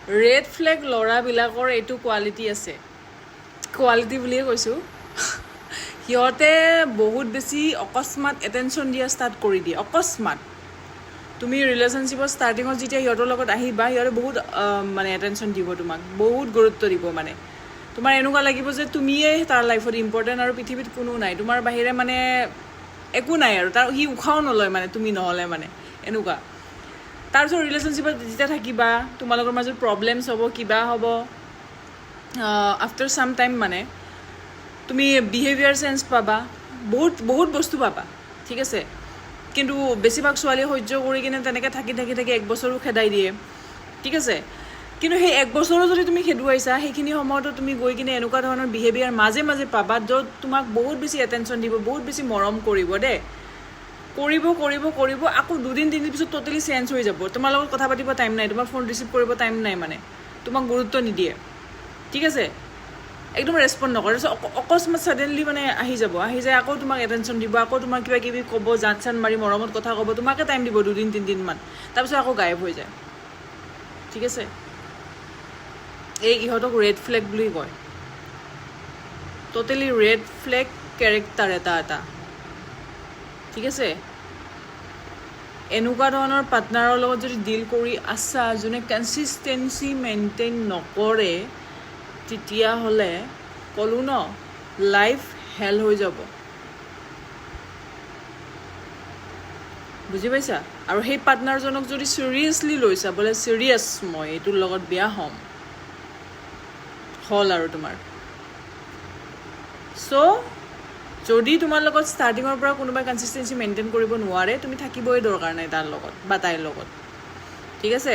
Red flag ল'ৰাবিলাকৰ এইটো quality আছে, কোৱালিটি বুলিয়ে কৈছোঁ, সিহঁতে বহুত বেছি অকস্মাত এটেনশ্যন দিয়া ষ্টাৰ্ট কৰি দিয়ে। অকস্মাত তুমি ৰিলেশ্যনশ্বিপৰ ষ্টাৰ্টিঙত যেতিয়া সিহঁতৰ লগত আহিবা, সিহঁতে বহুত মানে এটেনশ্যন দিব তোমাক, বহুত গুৰুত্ব দিব। মানে তোমাৰ এনেকুৱা লাগিব যে তুমিয়েই তাৰ লাইফত ইম্পৰ্টেণ্ট আৰু পৃথিৱীত কোনো নাই, তোমাৰ বাহিৰে মানে একো নাই আৰু। তাৰ সি উশাহও নলয় মানে তুমি নহ'লে, মানে এনেকুৱা। তাৰপিছত ৰিলেশ্যনশ্বিপত যেতিয়া থাকিবা, তোমালোকৰ মাজত প্ৰব্লেমছ হ'ব, কিবা হ'ব, আফটাৰ চাম টাইম মানে তুমি বিহেভিয়াৰ চেঞ্জ পাবা, বহুত বস্তু পাবা, ঠিক আছে। কিন্তু বেছিভাগ ছোৱালীয়ে সহ্য কৰি কিনে তেনেকৈ থাকি 1 বছৰো খেদাই দিয়ে, ঠিক আছে। কিন্তু সেই 1 বছৰো যদি তুমি খেদুৱাইছা, সেইখিনি সময়তো তুমি গৈ কিনে এনেকুৱা ধৰণৰ বিহেভিয়াৰ মাজে মাজে পাবা, য'ত তোমাক বহুত বেছি এটেনশ্যন দিব, বহুত বেছি মৰম কৰিব দেই, কৰিব আকৌ 2-3 দিন পিছত ট'টেলি চেঞ্জ হৈ যাব। তোমাৰ লগত কথা পাতিব টাইম নাই, তোমাৰ ফোন ৰিচিভ কৰিব টাইম নাই, মানে তোমাক গুৰুত্ব নিদিয়ে, ঠিক আছে। একদম ৰেচপণ্ড নকৰে, অকস্মাত ছাডেনলি মানে আহি যায়, আকৌ তোমাক এটেনশ্যন দিব, আকৌ তোমাক কিবা কিবি ক'ব, জাত চান মাৰি মৰমত কথা ক'ব, তোমাকে টাইম দিব 2-3 দিনমান, তাৰপিছত আকৌ গায়ব হৈ যায়, ঠিক আছে। ইহঁতক ৰেড ফ্লেগ বুলি কয়, ট'টেলি ৰেড ফ্লেগ কেৰেক্টাৰ এটা, ঠিক আছে। এনেকুৱা ধৰণৰ পাৰ্টনাৰৰ লগত যদি ডিল কৰি আছা, যোনে কনচিষ্টেঞ্চি মেইনটেইন নকৰে, তেতিয়াহ'লে ক'লোঁ ন, লাইফ হেল হৈ যাব, বুজি পাইছা। আৰু সেই পাৰ্টনাৰজনক যদি চিৰিয়াছলি লৈছা, বোলে চিৰিয়াছ, মই এইটোৰ লগত বিয়া হ'ম, হ'ল আৰু তোমাৰ। চ' যদি তোমাৰ লগত ষ্টাৰ্টিঙৰ পৰা কোনোবাই কনচিষ্টেঞ্চি মেইনটেইন কৰিব নোৱাৰে, তুমি থাকিবই দৰকাৰ নাই তাৰ লগত বা তাইৰ লগত, ঠিক আছে।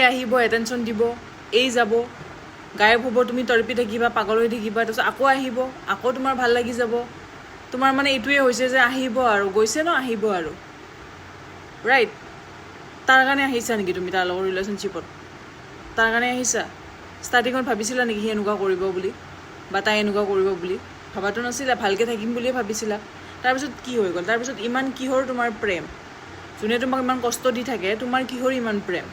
আহিব, এটেনশ্যন দিব, যাব, গায়ব হ'ব, তুমি তৰপি থাকিবা, পাগল হৈ থাকিবা, তাৰপিছত আকৌ আহিব, আকৌ তোমাৰ ভাল লাগি যাব। তোমাৰ মানে এইটোৱে হৈছে যে আহিব আৰু, গৈছে ন, আহিব আৰু, ৰাইট। তাৰ কাৰণে আহিছা নেকি তুমি তাৰ লগত ৰিলেশ্যনশ্বিপত? তাৰ কাৰণে আহিছা? ষ্টাৰ্টিঙত ভাবিছিলা নেকি সি এনেকুৱা কৰিব বুলি বা তাই এনেকুৱা কৰিব বুলি? ভাবাটো নাছিলা, ভালকৈ থাকিম বুলিয়ে ভাবিছিলা। তাৰপিছত কি হৈ গ'ল? তাৰপিছত ইমান কিহৰ তোমাৰ প্ৰেম? যোনে তোমাক ইমান কষ্ট দি থাকে, তোমাৰ কিহৰ ইমান প্ৰেম?